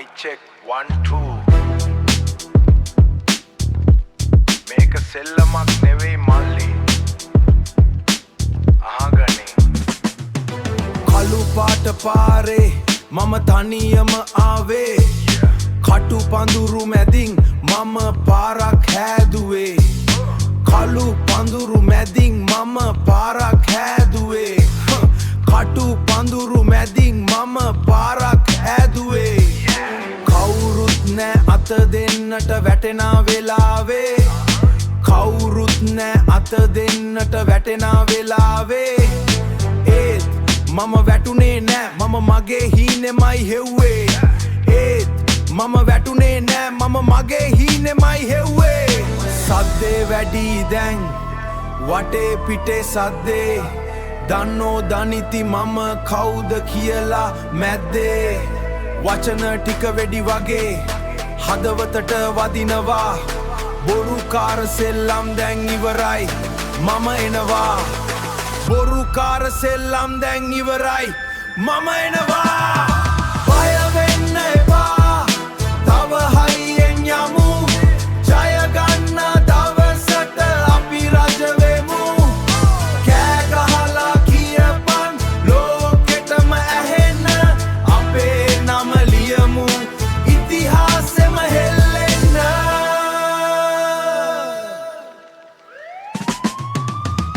Mic check 1 2 මේක සෙල්ලමක් නෙවෙයි මල්ලි අහගනේ කළු පාට පාරේ මම තනියම ආවේ කටු පඳුරු මැදින් මම පාරක් හැදුවේ කළු පඳුරු මැදින් මම පාරක් හැදුවේ කටු පඳුරු මැදින් මම පාරක් හැදුවේ කවුරුත් නෑ අත දෙන්නට වැටෙන වෙලාවේ කවුරුත් නෑ අත දෙන්නට වැටෙන වෙලාවේ ඒත් මම වැටුනේ නෑ මම මගේ හීනෙමයි හෙව්වේ ඒත් මම වැටුනේ නෑ මම මගේ හීනෙමයි හෙව්වේ සද්දේ වැඩි දැන් වටේ පිටේ සද්දේ දන්නෝ දනිති මම කවුද කියලා මැද්දේ වචන ටික වෙඩි වගේ හදවතට වදිනවා බොරුකාර සෙල්ලම් දැන් ඉවරයි මම එනවා බොරුකාර සෙල්ලම් දැන් ඉවරයි මම එනවා බය වෙන්න එපා තව හයියෙන් යමු ජය ගන්න දවසට අපි රජ වෙමු කෑ ගහලා කියපන් ලෝකෙටම ඇහෙන්න අපේ නම ලියමු ඉතිහාසෙම හෙල්ලෙන්න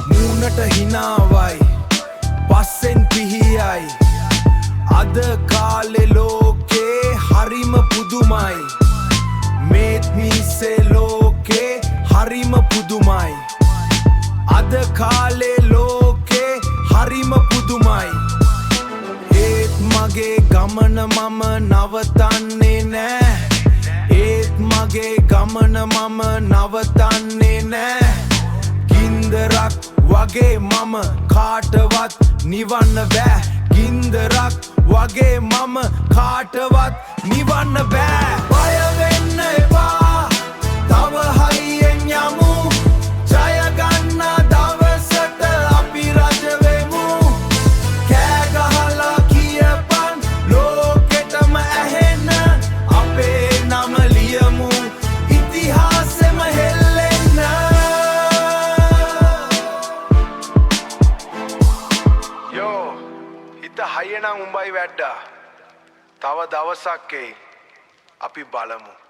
මූණට හිනාවයි පස්සෙන් පිහියයි අද කාලේ ලෝකේ හරිම පුදුමයි මේත් මිසේ ලෝකේ හරිම පුදුමයි අද කාලේ ලෝකේ හරිම පුදුමයි ඒත් මගේ ගමන මම නවතන්නේ නෑ ඒත් මගේ ගමන මම නවතන්නේ නෑ ගින්දරක් වගේ මම කාටවත් නිවන්න බෑ ගින්දරක් වගේ මම කාටවත් නිවන්න බෑ බය වෙන්න එපා තව හයියෙන් යමු ජය ගන්න දවසට අපි රජ වෙමු කෑ ගහලා කියපන් ලෝකෙටම ඇහෙන්න අපේ නම ලියමු ඉතිහාසෙම හෙල්ලෙන්න යෝ හිත හයියනම් උඹයි වැඩ්ඩා තව දවසක් එයි අපි බලමු